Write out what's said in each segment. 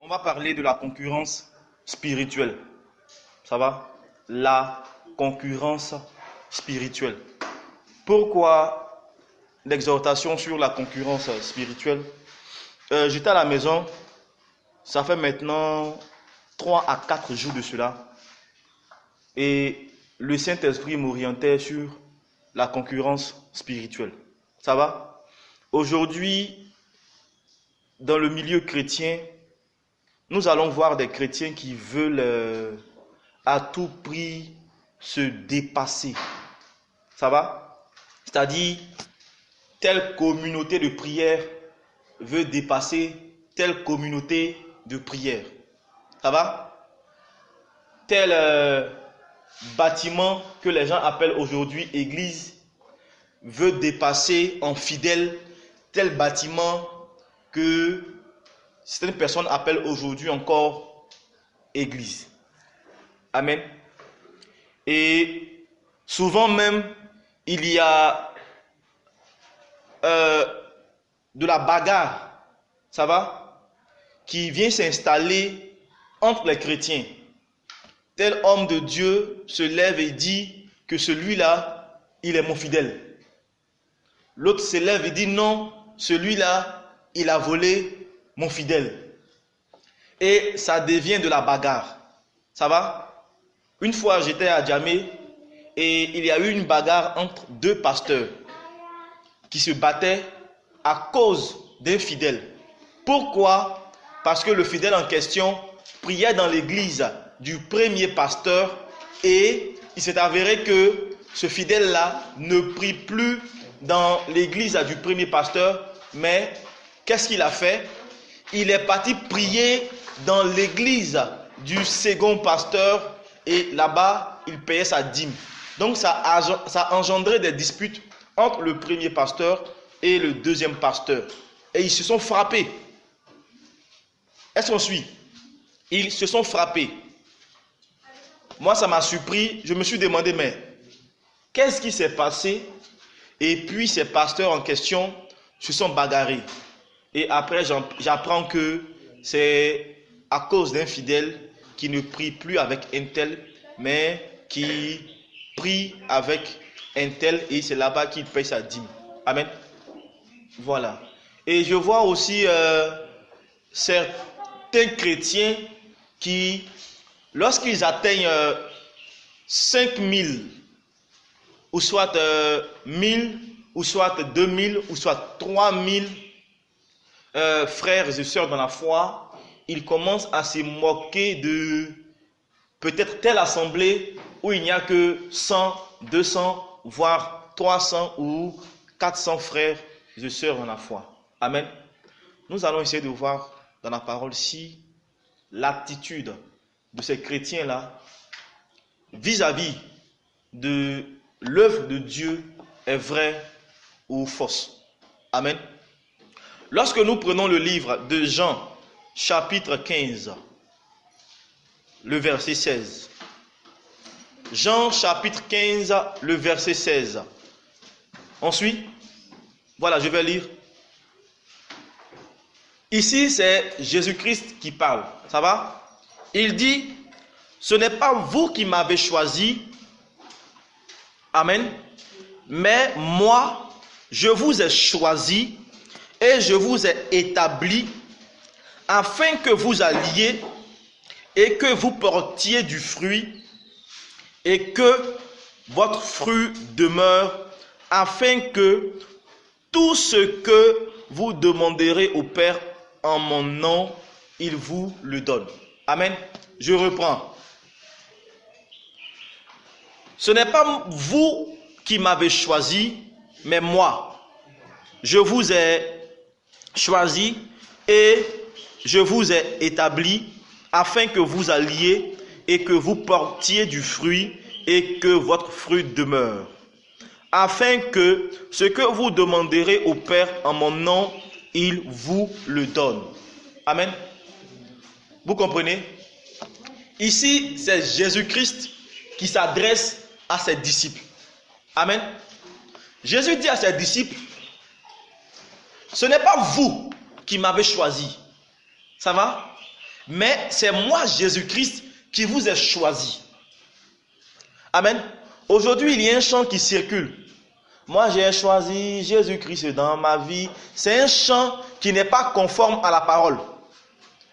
On va parler de la concurrence spirituelle. Ça va? La concurrence spirituelle. Pourquoi l'exhortation sur la concurrence spirituelle? J'étais à la maison, ça fait maintenant 3 à 4 jours de cela. Et le Saint-Esprit m'orientait sur la concurrence spirituelle. Ça va? Aujourd'hui, dans le milieu chrétien, nous allons voir des chrétiens qui veulent à tout prix se dépasser. Ça va? C'est-à-dire, telle communauté de prière veut dépasser telle communauté de prière. Ça va? Tel bâtiment que les gens appellent aujourd'hui église veut dépasser en fidèle tel bâtiment que certaines personnes appellent aujourd'hui encore église. Amen. Et souvent même, il y a de la bagarre, ça va, qui vient s'installer entre les chrétiens. Tel homme de Dieu se lève et dit que celui-là, il est mon fidèle. L'autre se lève et dit non, celui-là, il a volé mon fidèle. Et ça devient de la bagarre. Ça va? Une fois, j'étais à Djamé et il y a eu une bagarre entre deux pasteurs qui se battaient à cause d'un fidèle. Pourquoi? Parce que le fidèle en question priait dans l'église du premier pasteur et il s'est avéré que ce fidèle-là ne prie plus dans l'église du premier pasteur, mais qu'est-ce qu'il a fait? Il est parti prier dans l'église du second pasteur et là-bas, il payait sa dîme. Donc ça a engendré des disputes entre le premier pasteur et le deuxième pasteur. Et ils se sont frappés. Est-ce qu'on suit? Ils se sont frappés. Moi, ça m'a surpris. Je me suis demandé, mais qu'est-ce qui s'est passé? Et puis, ces pasteurs en question se sont bagarrés. Et après, j'apprends que c'est à cause d'un fidèle qui ne prie plus avec un tel, mais qui prie avec un tel et c'est là-bas qu'il paye sa dîme. Amen. Voilà. Et je vois aussi certains chrétiens qui, lorsqu'ils atteignent 5000, ou soit 1000, ou soit 2000, ou soit 3000 frères et sœurs dans la foi, ils commencent à se moquer de peut-être telle assemblée où il n'y a que 100, 200, voire 300 ou 400 frères et sœurs dans la foi. Amen. Nous allons essayer de voir dans la parole si l'attitude de ces chrétiens-là vis-à-vis de l'œuvre de Dieu est vraie ou fausse. Amen. Lorsque nous prenons le livre de Jean, chapitre 15, le verset 16. Jean, chapitre 15, le verset 16. Ensuite, voilà, je vais lire. Ici, c'est Jésus-Christ qui parle. Ça va? Il dit, ce n'est pas vous qui m'avez choisi. Amen. Mais moi, je vous ai choisi et je vous ai établi afin que vous alliez et que vous portiez du fruit et que votre fruit demeure, afin que tout ce que vous demanderez au Père en mon nom, il vous le donne. Amen. Je reprends. Ce n'est pas vous qui m'avez choisi, mais moi. Je vous ai choisi et je vous ai établi afin que vous alliez et que vous portiez du fruit et que votre fruit demeure. Afin que ce que vous demanderez au Père en mon nom, il vous le donne. Amen. Vous comprenez? Ici, c'est Jésus-Christ qui s'adresse à ses disciples. Amen. Jésus dit à ses disciples, ce n'est pas vous qui m'avez choisi. Ça va? mais c'est moi, Jésus-Christ, qui vous ai choisi. Amen. Aujourd'hui, il y a un chant qui circule. Moi, j'ai choisi Jésus-Christ dans ma vie. C'est un chant qui n'est pas conforme à la parole.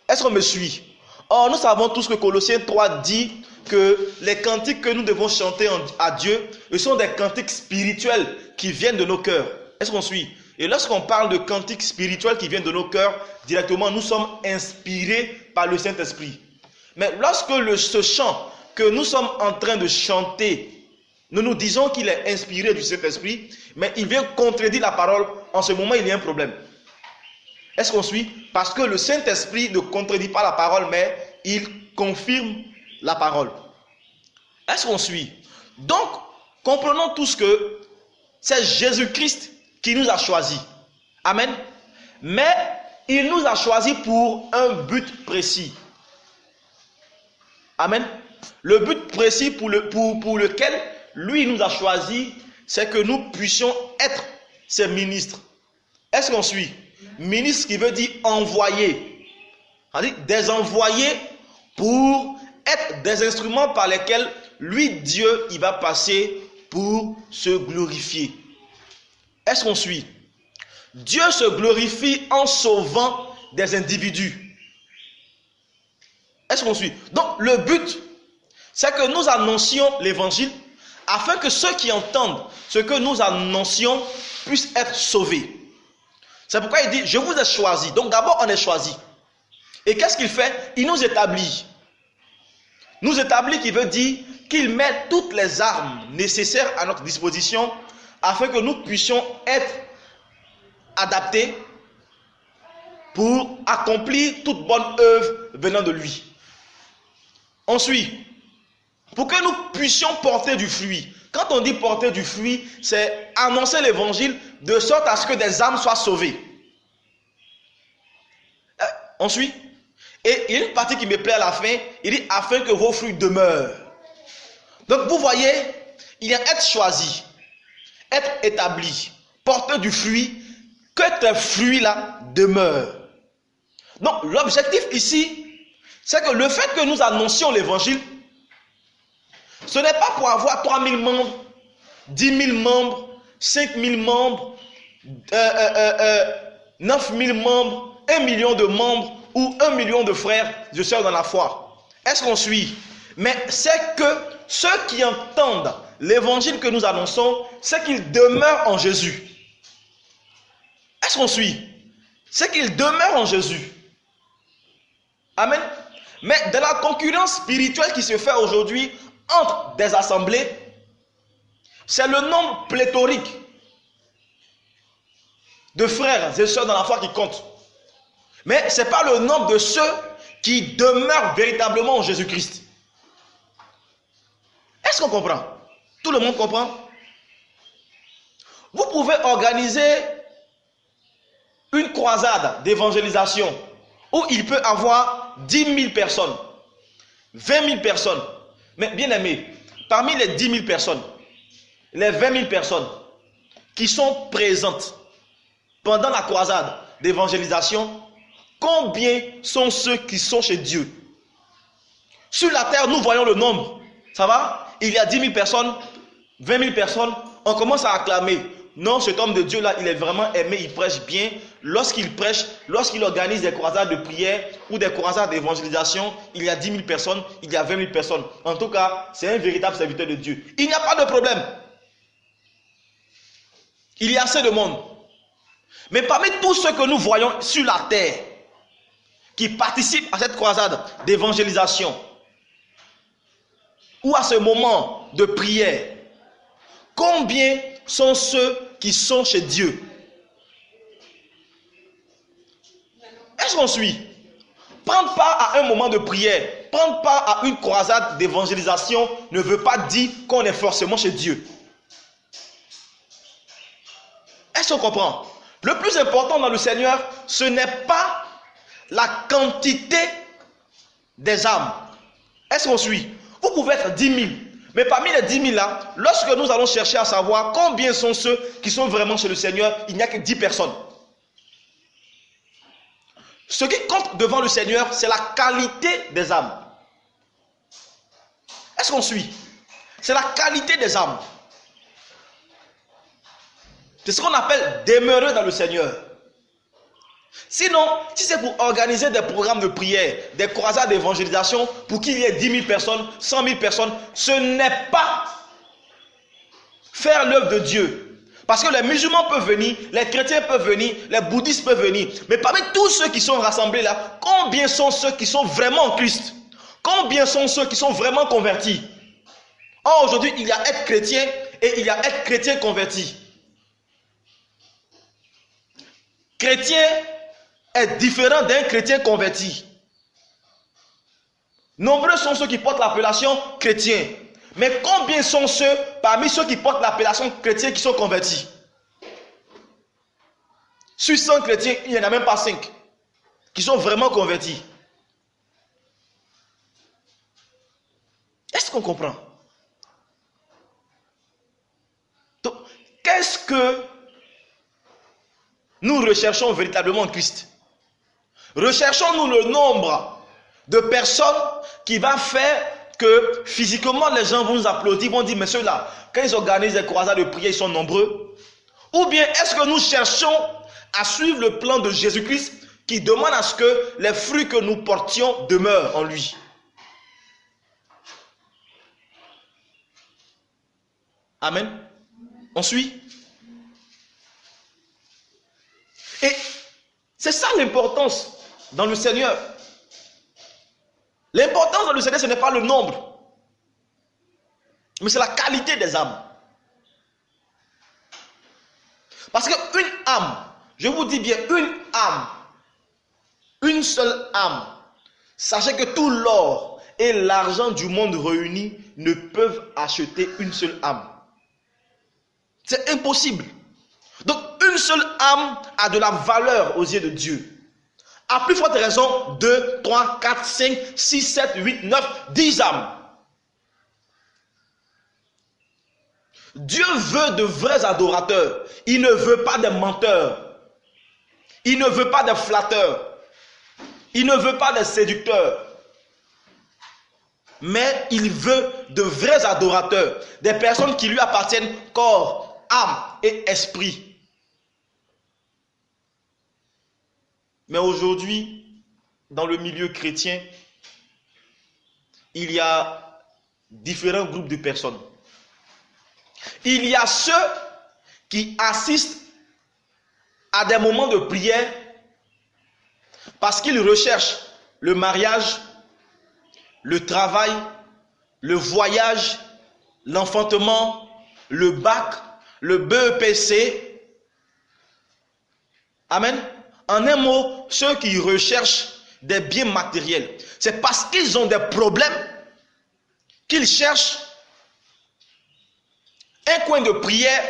Est-ce qu'on me suit? Or, nous savons tous que Colossiens 3 dit que les cantiques que nous devons chanter à Dieu, ce sont des cantiques spirituels qui viennent de nos cœurs. Est-ce qu'on suit? Et lorsqu'on parle de cantiques spirituels qui viennent de nos cœurs, directement, nous sommes inspirés par le Saint-Esprit. Mais lorsque ce chant que nous sommes en train de chanter, nous nous disons qu'il est inspiré du Saint-Esprit, mais il vient contredire la parole, en ce moment, il y a un problème. Est-ce qu'on suit? Parce que le Saint-Esprit ne contredit pas la parole, mais il confirme la parole. Est-ce qu'on suit? Donc, comprenons tous que c'est Jésus-Christ qui nous a choisis. Amen. Mais il nous a choisis pour un but précis. Amen. Le but précis pour lequel lui nous a choisis, c'est que nous puissions être ses ministres. Est-ce qu'on suit? Ministre qui veut dire envoyé. Des envoyés pour être des instruments par lesquels lui, Dieu, il va passer pour se glorifier. Est-ce qu'on suit? Dieu se glorifie en sauvant des individus. Est-ce qu'on suit? Donc le but, c'est que nous annoncions l'évangile afin que ceux qui entendent ce que nous annoncions puissent être sauvés. C'est pourquoi il dit, je vous ai choisi. Donc d'abord, on est choisi. Et qu'est-ce qu'il fait? Il nous établit. Nous établit, qui veut dire qu'il met toutes les armes nécessaires à notre disposition afin que nous puissions être adaptés pour accomplir toute bonne œuvre venant de lui. Ensuite, pour que nous puissions porter du fruit. Quand on dit porter du fruit, c'est annoncer l'évangile de sorte à ce que des âmes soient sauvées. Ensuite, et il y a une partie qui me plaît à la fin, il dit afin que vos fruits demeurent. Donc vous voyez, il y a être choisi, être établi, porter du fruit, que tes fruits là demeurent. Donc l'objectif ici, c'est que le fait que nous annoncions l'évangile, ce n'est pas pour avoir 3000 membres, 10 000 membres, 5 000 membres, 9 000 membres, 1 million de membres ou 1 million de frères et sœurs dans la foi. Est-ce qu'on suit? Mais c'est que ceux qui entendent l'évangile que nous annonçons, c'est qu'ils demeurent en Jésus. Est-ce qu'on suit? C'est qu'ils demeurent en Jésus. Amen. Mais de la concurrence spirituelle qui se fait aujourd'hui entre des assemblées, c'est le nombre pléthorique de frères et sœurs dans la foi qui compte. Mais ce n'est pas le nombre de ceux qui demeurent véritablement en Jésus-Christ. Est-ce qu'on comprend? Tout le monde comprend? Vous pouvez organiser une croisade d'évangélisation où il peut avoir 10 000 personnes, 20 000 personnes. Mais bien aimé, parmi les 10 000 personnes, les 20 000 personnes qui sont présentes pendant la croisade d'évangélisation, combien sont ceux qui sont chez Dieu? Sur la terre, nous voyons le nombre. Ça va? Il y a 10 000 personnes, 20 000 personnes. On commence à acclamer. Non, cet homme de Dieu-là, il est vraiment aimé, il prêche bien. Lorsqu'il prêche, lorsqu'il organise des croisades de prière ou des croisades d'évangélisation, il y a 10 000 personnes, il y a 20 000 personnes. En tout cas, c'est un véritable serviteur de Dieu. Il n'y a pas de problème. Il y a assez de monde. Mais parmi tous ceux que nous voyons sur la terre, qui participent à cette croisade d'évangélisation, ou à ce moment de prière, combien sont ceux qui sont chez Dieu? Est-ce qu'on suit? Prendre part à un moment de prière, prendre part à une croisade d'évangélisation ne veut pas dire qu'on est forcément chez Dieu. Est-ce qu'on comprend? Le plus important dans le Seigneur, ce n'est pas la quantité des âmes. Est-ce qu'on suit? Vous pouvez être 10 000. Mais parmi les 10 000 là, lorsque nous allons chercher à savoir combien sont ceux qui sont vraiment chez le Seigneur, il n'y a que 10 personnes. Ce qui compte devant le Seigneur, c'est la qualité des âmes. Est-ce qu'on suit? C'est la qualité des âmes. C'est ce qu'on appelle demeurer dans le Seigneur. Sinon, si c'est pour organiser des programmes de prière, des croisades d'évangélisation, pour qu'il y ait 10 000 personnes, 100 000 personnes, ce n'est pas faire l'œuvre de Dieu. Parce que les musulmans peuvent venir, les chrétiens peuvent venir, les bouddhistes peuvent venir. Mais parmi tous ceux qui sont rassemblés là, combien sont ceux qui sont vraiment en Christ? Combien sont ceux qui sont vraiment convertis? Or, aujourd'hui, il y a être chrétien et il y a être chrétien converti. Chrétien est différent d'un chrétien converti. Nombreux sont ceux qui portent l'appellation chrétien. Mais combien sont ceux parmi ceux qui portent l'appellation chrétien qui sont convertis? Sur 100 chrétiens, il n'y en a même pas 5 qui sont vraiment convertis. Est-ce qu'on comprend? Donc, qu'est-ce que nous recherchons véritablement en Christ? Recherchons-nous le nombre de personnes qui va faire que physiquement les gens vont nous applaudir, vont dire, mais ceux-là, quand ils organisent des croisades de prière, ils sont nombreux? Ou bien est-ce que nous cherchons à suivre le plan de Jésus-Christ qui demande à ce que les fruits que nous portions demeurent en lui? Amen. On suit? Et c'est ça l'importance dans le Seigneur. L'importance dans le Seigneur, ce n'est pas le nombre, mais c'est la qualité des âmes. Parce qu'une âme, je vous dis bien, une âme, une seule âme, sachez que tout l'or et l'argent du monde réunis ne peuvent acheter une seule âme. C'est impossible. Donc, une seule âme a de la valeur aux yeux de Dieu. À plus forte raison, 2, 3, 4, 5, 6, 7, 8, 9, 10 âmes. Dieu veut de vrais adorateurs. Il ne veut pas des menteurs. Il ne veut pas des flatteurs. Il ne veut pas des séducteurs. Mais il veut de vrais adorateurs. Des personnes qui lui appartiennent corps, âme et esprit. Mais aujourd'hui, dans le milieu chrétien, il y a différents groupes de personnes. Il y a ceux qui assistent à des moments de prière parce qu'ils recherchent le mariage, le travail, le voyage, l'enfantement, le bac, le BEPC. Amen. En un mot, ceux qui recherchent des biens matériels, c'est parce qu'ils ont des problèmes qu'ils cherchent un coin de prière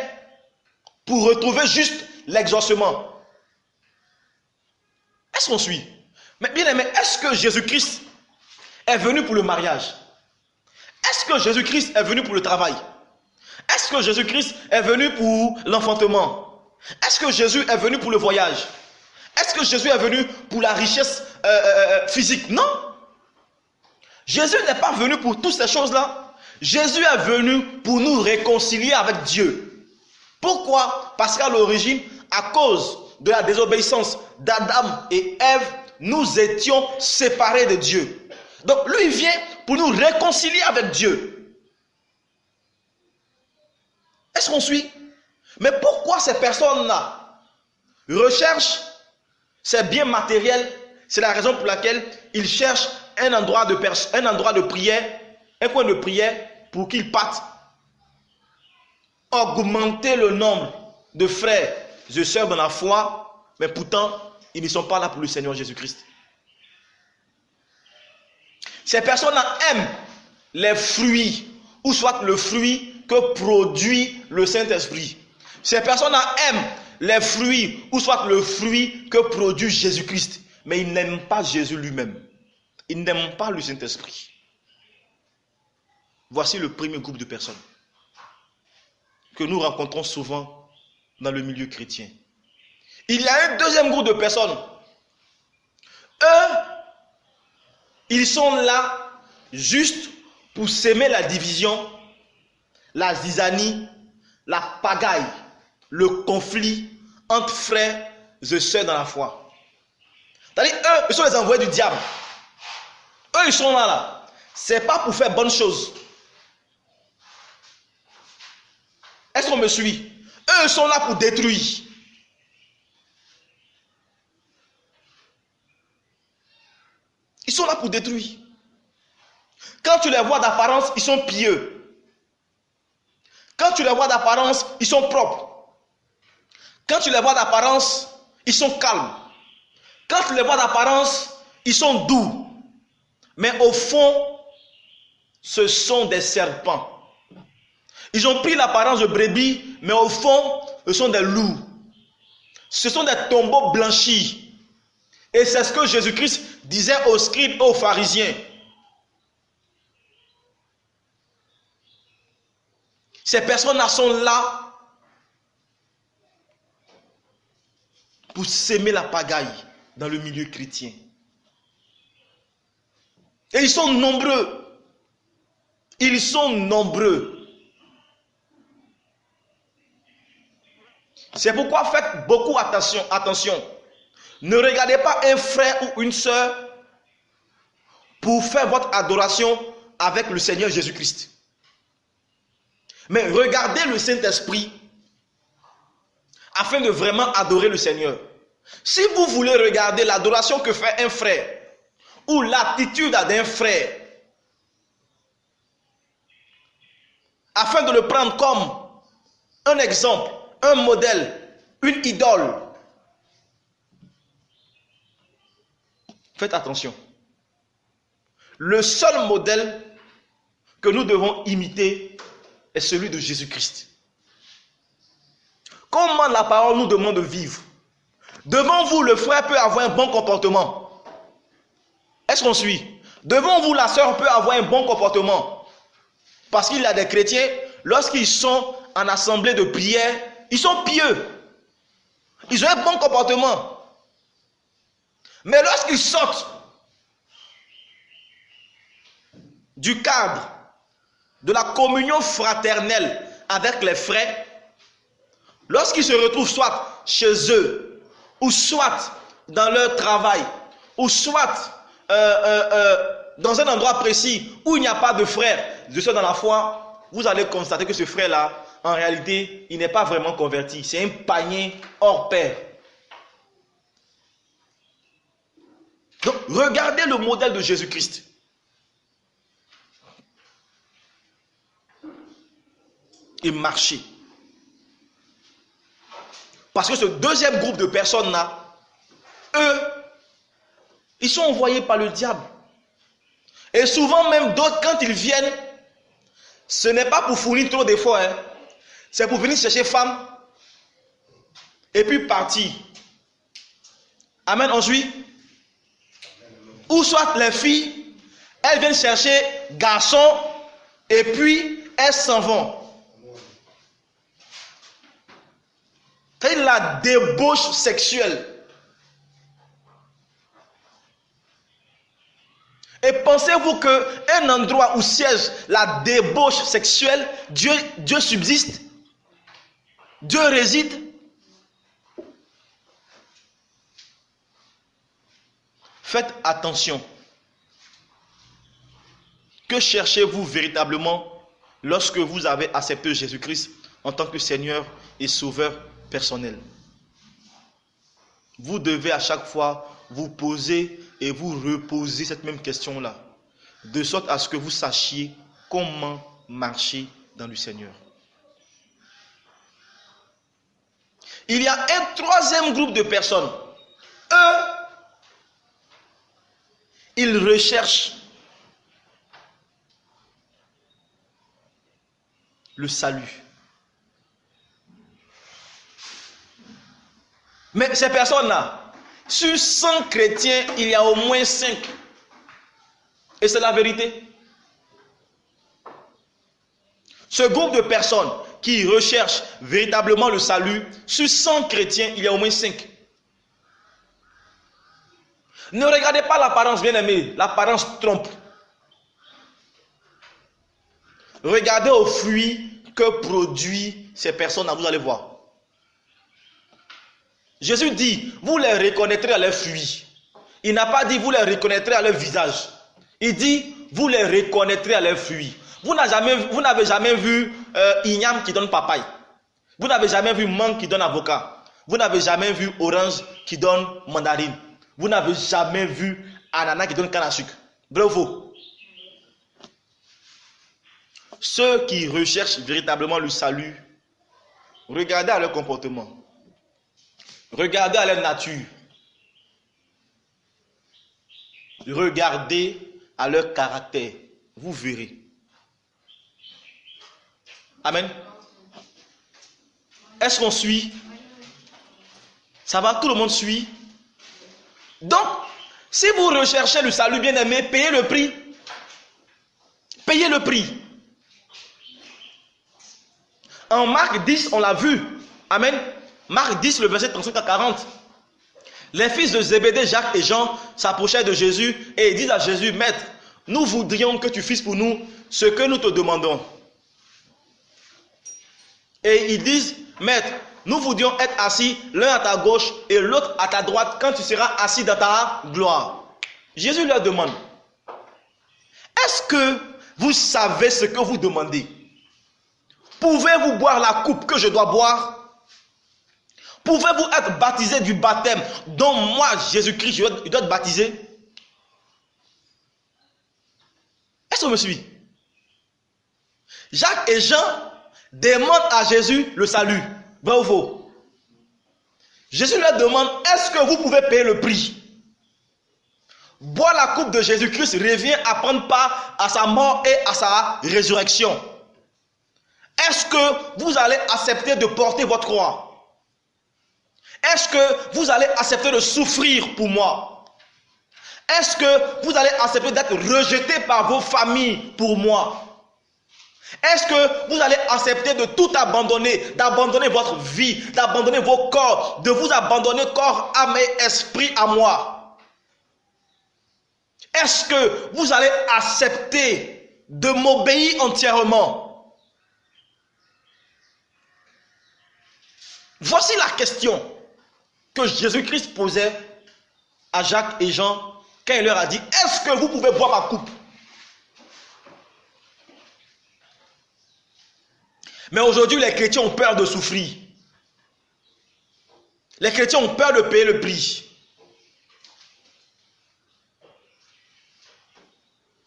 pour retrouver juste l'exaucement. Est-ce qu'on suit? Mais bien aimé, est-ce que Jésus-Christ est venu pour le mariage? Est-ce que Jésus-Christ est venu pour le travail? Est-ce que Jésus-Christ est venu pour l'enfantement? Est-ce que Jésus est venu pour le voyage? Est-ce que Jésus est venu pour la richesse physique? Non. Jésus n'est pas venu pour toutes ces choses-là. Jésus est venu pour nous réconcilier avec Dieu. Pourquoi? Parce qu'à l'origine, à cause de la désobéissance d'Adam et Ève, nous étions séparés de Dieu. Donc lui vient pour nous réconcilier avec Dieu. Est-ce qu'on suit? Mais pourquoi ces personnes-là recherchent ces biens matériels? C'est la raison pour laquelle ils cherchent un endroit de prière, un coin de prière pour qu'ils partent augmenter le nombre de frères et sœurs dans la foi, mais pourtant ils ne sont pas là pour le Seigneur Jésus-Christ. Ces personnes-là aiment les fruits, ou soit le fruit que produit le Saint-Esprit. Ces personnes-là aiment les fruits, ou soit le fruit que produit Jésus-Christ. Mais ils n'aiment pas Jésus lui-même. Ils n'aiment pas le Saint-Esprit. Voici le premier groupe de personnes que nous rencontrons souvent dans le milieu chrétien. Il y a un deuxième groupe de personnes. Eux, ils sont là juste pour s'aimer la division, la zizanie, la pagaille, le conflit entre frères et sœurs dans la foi. C'est-à-dire, eux, ils sont les envoyés du diable. Eux, ils sont là. C'est pas pour faire bonne chose. Est-ce qu'on me suit? Eux, ils sont là pour détruire. Ils sont là pour détruire. Quand tu les vois d'apparence, ils sont pieux. Quand tu les vois d'apparence, ils sont propres. Quand tu les vois d'apparence, ils sont calmes. Quand tu les vois d'apparence, ils sont doux. Mais au fond, ce sont des serpents. Ils ont pris l'apparence de brebis, mais au fond, ce sont des loups. Ce sont des tombeaux blanchis. Et c'est ce que Jésus-Christ disait aux scribes et aux pharisiens. Ces personnes-là sont là pour s'aimer la pagaille dans le milieu chrétien. Et ils sont nombreux. Ils sont nombreux. C'est pourquoi faites beaucoup attention. Ne regardez pas un frère ou une sœur pour faire votre adoration avec le Seigneur Jésus-Christ. Mais regardez le Saint-Esprit afin de vraiment adorer le Seigneur. Si vous voulez regarder l'adoration que fait un frère ou l'attitude d'un frère afin de le prendre comme un exemple, un modèle, une idole, faites attention. Le seul modèle que nous devons imiter est celui de Jésus-Christ. Comment la parole nous demande de vivre? Devant vous, le frère peut avoir un bon comportement. Est-ce qu'on suit? Devant vous, la sœur peut avoir un bon comportement. Parce qu'il y a des chrétiens, lorsqu'ils sont en assemblée de prière, ils sont pieux. Ils ont un bon comportement. Mais lorsqu'ils sortent du cadre de la communion fraternelle avec les frères, lorsqu'ils se retrouvent soit chez eux, ou soit dans leur travail, ou soit dans un endroit précis où il n'y a pas de frères, de ceux dans la foi, vous allez constater que ce frère-là, en réalité, il n'est pas vraiment converti. C'est un païen hors pair. Donc, regardez le modèle de Jésus-Christ. Et marcher. Parce que ce deuxième groupe de personnes-là, eux, ils sont envoyés par le diable. Et souvent même d'autres, quand ils viennent, ce n'est pas pour fournir trop d'efforts, hein. C'est pour venir chercher femme et puis partir. Amen, on suit. Ou soit les filles, elles viennent chercher garçons et puis elles s'en vont. C'est la débauche sexuelle. Et pensez-vous qu'un endroit où siège la débauche sexuelle, Dieu subsiste? Dieu réside? Faites attention. Que cherchez-vous véritablement lorsque vous avez accepté Jésus-Christ en tant que Seigneur et Sauveur personnel? Vous devez à chaque fois vous poser et vous reposer cette même question-là, de sorte à ce que vous sachiez comment marcher dans le Seigneur. Il y a un troisième groupe de personnes. Eux, ils recherchent le salut. Mais ces personnes-là, sur 100 chrétiens, il y a au moins 5. Et c'est la vérité. Ce groupe de personnes qui recherchent véritablement le salut, sur 100 chrétiens, il y a au moins 5. Ne regardez pas l'apparence, bien-aimé. L'apparence trompe. Regardez aux fruits que produisent ces personnes, vous allez voir. Jésus dit, vous les reconnaîtrez à leurs fruits. Il n'a pas dit, vous les reconnaîtrez à leur visage. Il dit, vous les reconnaîtrez à leurs fruits. Vous n'avez jamais vu igname qui donne papaye. Vous n'avez jamais vu mangue qui donne avocat. Vous n'avez jamais vu orange qui donne mandarine. Vous n'avez jamais vu ananas qui donne canne à sucre. Vrai ou faux? Ceux qui recherchent véritablement le salut, regardez à leur comportement. Regardez à leur nature. Regardez à leur caractère. Vous verrez. Amen. Est-ce qu'on suit? Ça va? Tout le monde suit? Donc, si vous recherchez le salut, bien-aimé, payez le prix. Payez le prix. En Marc 10, on l'a vu. Amen. Marc 10, le verset 35 à 40. Les fils de Zébédée, Jacques et Jean, s'approchaient de Jésus et disent à Jésus, Maître, nous voudrions que tu fasses pour nous ce que nous te demandons. Et ils disent, Maître, nous voudrions être assis l'un à ta gauche et l'autre à ta droite quand tu seras assis dans ta gloire. Jésus leur demande, est-ce que vous savez ce que vous demandez? Pouvez-vous boire la coupe que je dois boire? Pouvez-vous être baptisé du baptême dont moi, Jésus-Christ, je dois être baptisé? Est-ce qu'on me suit? Jacques et Jean demandent à Jésus le salut. Vrai ou faux? Jésus leur demande, est-ce que vous pouvez payer le prix? Boire la coupe de Jésus-Christ revient à prendre part à sa mort et à sa résurrection. Est-ce que vous allez accepter de porter votre croix? Est-ce que vous allez accepter de souffrir pour moi? Est-ce que vous allez accepter d'être rejeté par vos familles pour moi? Est-ce que vous allez accepter de tout abandonner, d'abandonner votre vie, d'abandonner vos corps, de vous abandonner corps, âme et esprit à moi? Est-ce que vous allez accepter de m'obéir entièrement? Voici la question que Jésus-Christ posait à Jacques et Jean quand il leur a dit, est-ce que vous pouvez boire ma coupe? Mais aujourd'hui, les chrétiens ont peur de souffrir. Les chrétiens ont peur de payer le prix.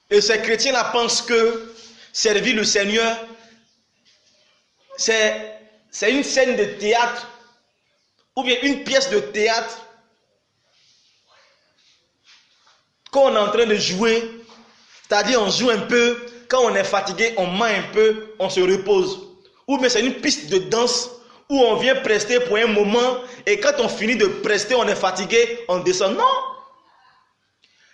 Et ces chrétiens-là pensent que servir le Seigneur, c'est une scène de théâtre ou bien une pièce de théâtre qu'on est en train de jouer. C'est-à-dire on joue un peu, quand on est fatigué, on ment un peu, on se repose. Ou bien c'est une piste de danse où on vient prester pour un moment et quand on finit de prester, on est fatigué, on descend. Non!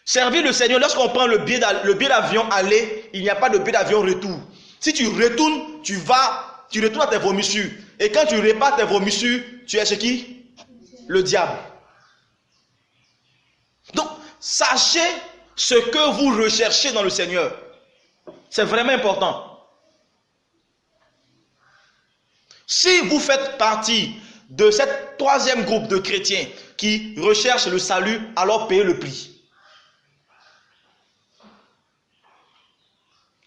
Servir le Seigneur, lorsqu'on prend le billet d'avion aller, il n'y a pas de billet d'avion retour. Si tu retournes, tu retournes à tes vomissures. Et quand tu répars tes vomissures, tu es chez qui? Le diable. Donc, sachez ce que vous recherchez dans le Seigneur. C'est vraiment important. Si vous faites partie de cette troisième groupe de chrétiens qui recherchent le salut, alors payez le prix.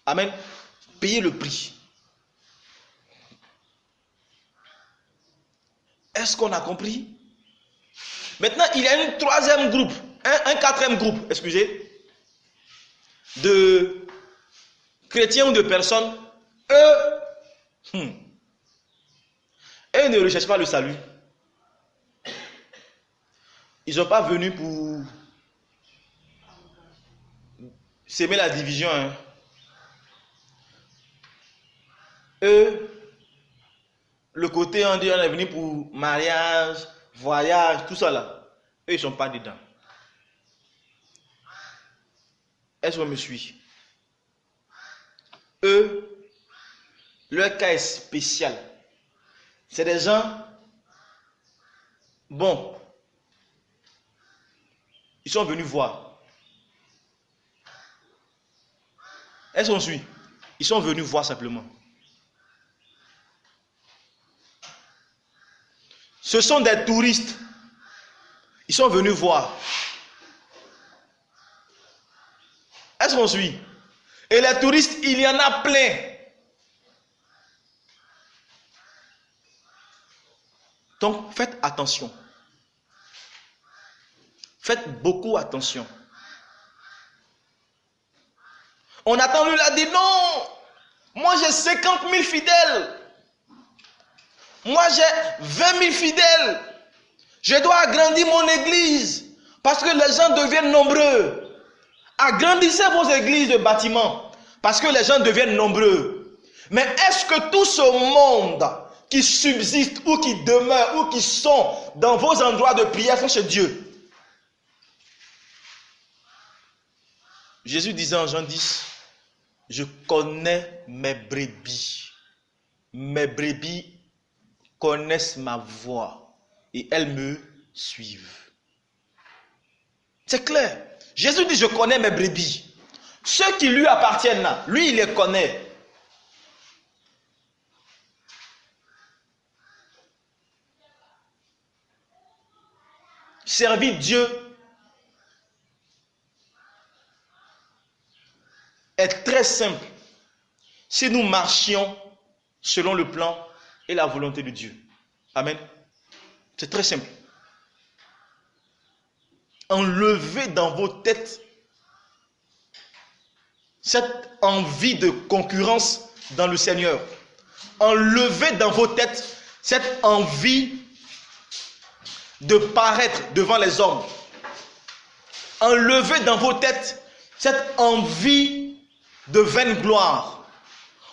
Amen. Payez le prix. Est-ce qu'on a compris? Maintenant, il y a une troisième groupe, un quatrième groupe, excusez, de chrétiens ou de personnes. Eux ne recherchent pas le salut. Ils ne sont pas venus pour s'aimer la division. Hein. Eux, le côté on dit on est venu pour mariage, voyage, tout ça là. Eux, ils ne sont pas dedans. Est-ce qu'on me suit? Eux, leur cas est spécial. C'est des gens, bon, Ils sont venus voir. Est-ce qu'on suit? Ils sont venus voir simplement. Ce sont des touristes. Ils sont venus voir. Est-ce qu'on suit? Et les touristes, il y en a plein. Donc, faites attention. Faites beaucoup attention. On attend lui, il a dit non. Moi, j'ai 50 000 fidèles. Moi, j'ai 20 000 fidèles. Je dois agrandir mon église parce que les gens deviennent nombreux. Agrandissez vos églises de bâtiments parce que les gens deviennent nombreux. Mais est-ce que tout ce monde qui subsiste ou qui demeure ou qui sont dans vos endroits de prière sont chez Dieu? Jésus disait en Jean 10, je connais mes brebis. Mes brebis connaissent ma voix et elles me suivent. C'est clair. Jésus dit, je connais mes brebis. Ceux qui lui appartiennent là, lui il les connaît. Servir Dieu est très simple si nous marchions selon le plan et la volonté de Dieu. Amen. C'est très simple. Enlevez dans vos têtes cette envie de concurrence dans le Seigneur. Enlevez dans vos têtes cette envie de paraître devant les hommes. Enlevez dans vos têtes cette envie de vaine gloire,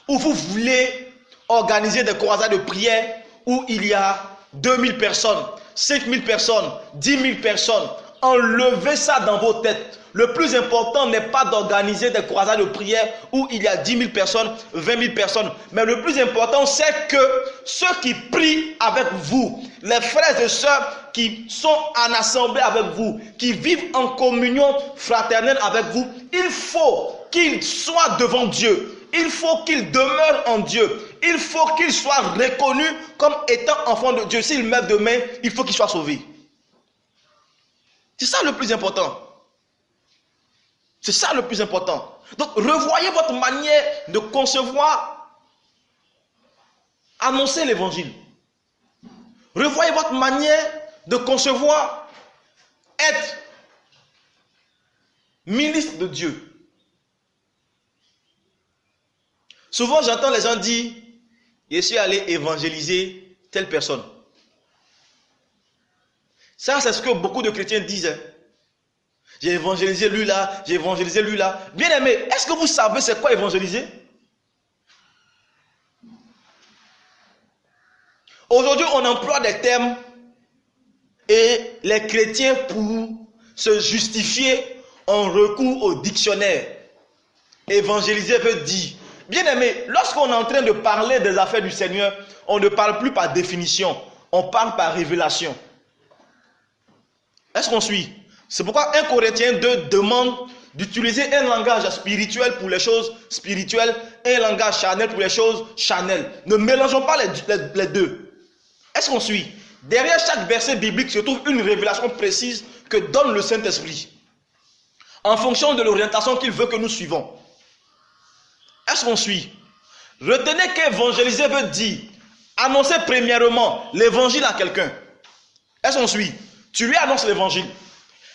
où vous voulez organiser des croisades de prière où il y a 2000 personnes, 5000 personnes, 10 000 personnes. Enlevez ça dans vos têtes. Le plus important n'est pas d'organiser des croisades de prière où il y a 10 000 personnes, 20 000 personnes. Mais le plus important, c'est que ceux qui prient avec vous, les frères et sœurs qui sont en assemblée avec vous, qui vivent en communion fraternelle avec vous, il faut qu'ils soient devant Dieu. Il faut qu'ils demeurent en Dieu. Il faut qu'ils soient reconnus comme étant enfants de Dieu. S'ils meurent demain, il faut qu'ils soient sauvés. C'est ça le plus important. C'est ça le plus important. Donc, revoyez votre manière de concevoir, annoncer l'évangile. Revoyez votre manière de concevoir, être ministre de Dieu. Souvent, j'entends les gens dire, je suis allé évangéliser telle personne. Ça, c'est ce que beaucoup de chrétiens disent. J'ai évangélisé lui là, j'ai évangélisé lui là. Bien aimé, est-ce que vous savez c'est quoi évangéliser? Aujourd'hui, on emploie des termes et les chrétiens, pour se justifier, ont recours au dictionnaire. Évangéliser veut dire. Bien aimé, lorsqu'on est en train de parler des affaires du Seigneur, on ne parle plus par définition, on parle par révélation. Est-ce qu'on suit? C'est pourquoi 1 Corinthiens 2 demande d'utiliser un langage spirituel pour les choses spirituelles et un langage charnel pour les choses charnelles. Ne mélangeons pas les deux. Est-ce qu'on suit? Derrière chaque verset biblique se trouve une révélation précise que donne le Saint-Esprit en fonction de l'orientation qu'il veut que nous suivons. Est-ce qu'on suit? Retenez qu'évangéliser veut dire annoncer premièrement l'évangile à quelqu'un. Est-ce qu'on suit? Tu lui annonces l'évangile.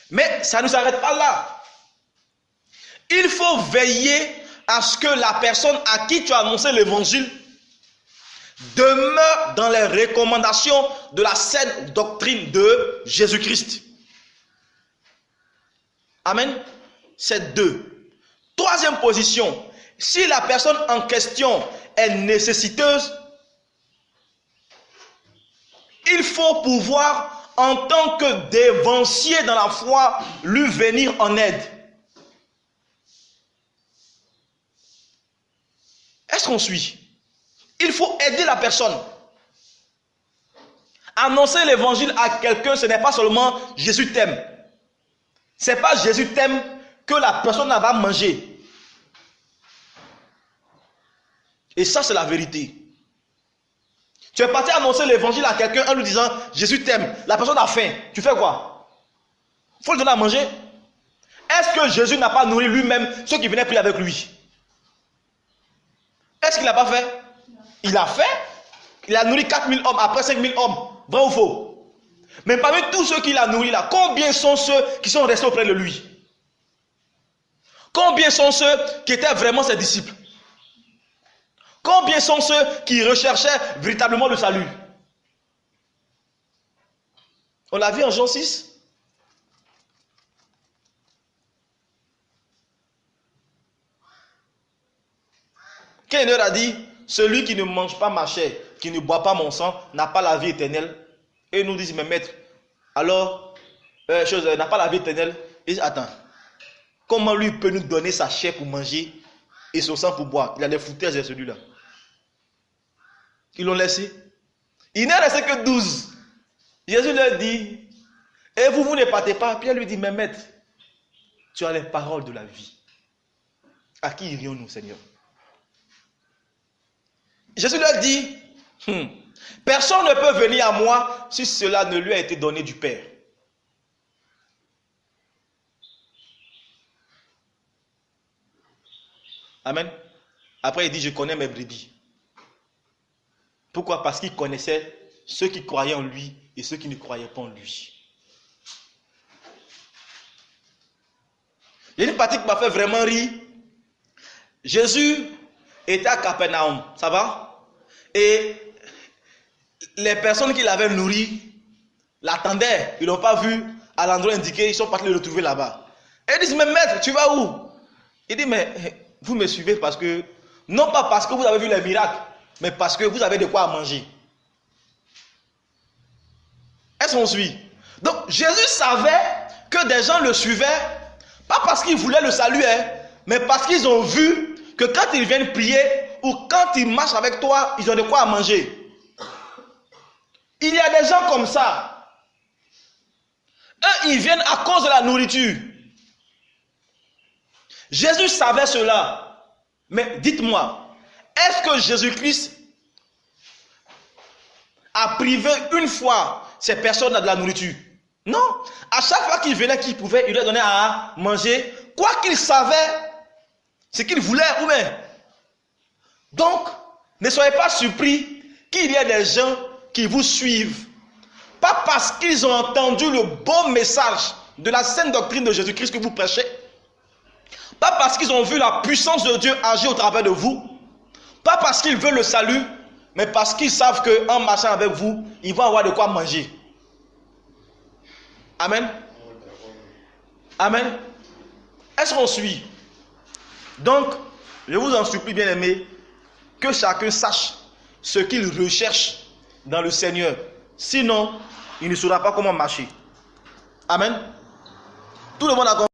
Mais ça ne s'arrête pas là. Il faut veiller à ce que la personne à qui tu as annoncé l'évangile demeure dans les recommandations de la saine doctrine de Jésus-Christ. Amen. C'est 2. Troisième position. Si la personne en question est nécessiteuse, il faut pouvoir, en tant que dévancier dans la foi, lui venir en aide. Est-ce qu'on suit? Il faut aider la personne. Annoncer l'évangile à quelqu'un, ce n'est pas seulement Jésus t'aime. C'est pas Jésus t'aime que la personne va manger. Et ça, c'est la vérité. Tu es parti annoncer l'évangile à quelqu'un en lui disant Jésus t'aime. La personne a faim. Tu fais quoi? Il faut lui donner à manger. Est-ce que Jésus n'a pas nourri lui-même ceux qui venaient prier avec lui? Est-ce qu'il n'a pas fait? Il a fait. Il a nourri 4000 hommes, après 5000 hommes. Vrai ou faux? Mais parmi tous ceux qu'il a nourris là, combien sont ceux qui sont restés auprès de lui? Combien sont ceux qui étaient vraiment ses disciples? Combien sont ceux qui recherchaient véritablement le salut? On l'a vu en Jean 6. Qu'un a dit, celui qui ne mange pas ma chair, qui ne boit pas mon sang, n'a pas la vie éternelle. Et il nous dit, mais maître, alors, n'a pas la vie éternelle. Il dit, attends, comment lui peut nous donner sa chair pour manger et son sang pour boire? Il a des foutaises de celui-là. Ils l'ont laissé. Il n'est resté que 12. Jésus leur dit, et vous ne partez pas. Pierre lui dit, mais maître, tu as les paroles de la vie. À qui irions-nous, Seigneur? Jésus leur dit, personne ne peut venir à moi si cela ne lui a été donné du Père. Amen. Après il dit, je connais mes brebis. Pourquoi? Parce qu'il connaissait ceux qui croyaient en lui et ceux qui ne croyaient pas en lui. Il y a une partie qui m'a fait vraiment rire. Jésus était à Capernaum, ça va? Et les personnes qui l'avaient nourri l'attendaient, ils ne l'ont pas vu à l'endroit indiqué, ils sont partis le retrouver là-bas. Et ils disent, mais maître, tu vas où? Il dit, mais vous me suivez parce que, non pas parce que vous avez vu les miracles, mais parce que vous avez de quoi manger. Est-ce qu'on suit? Donc Jésus savait que des gens le suivaient, pas parce qu'ils voulaient le salut, mais parce qu'ils ont vu que quand ils viennent prier ou quand ils marchent avec toi, ils ont de quoi manger. Il y a des gens comme ça. Eux, ils viennent à cause de la nourriture. Jésus savait cela. Mais dites-moi, est-ce que Jésus-Christ a privé une fois ces personnes de la nourriture? Non. À chaque fois qu'il venait, qu'il pouvait, il leur donnait à manger. Quoi qu'il savait, ce qu'il voulait ou bien. Donc, ne soyez pas surpris qu'il y ait des gens qui vous suivent. Pas parce qu'ils ont entendu le bon message de la sainte doctrine de Jésus-Christ que vous prêchez. Pas parce qu'ils ont vu la puissance de Dieu agir au travers de vous. Pas parce qu'ils veulent le salut, mais parce qu'ils savent qu'en marchant avec vous, ils vont avoir de quoi manger. Amen. Amen. Est-ce qu'on suit? Donc, je vous en supplie, bien aimés, que chacun sache ce qu'il recherche dans le Seigneur. Sinon, il ne saura pas comment marcher. Amen. Tout le monde a compris.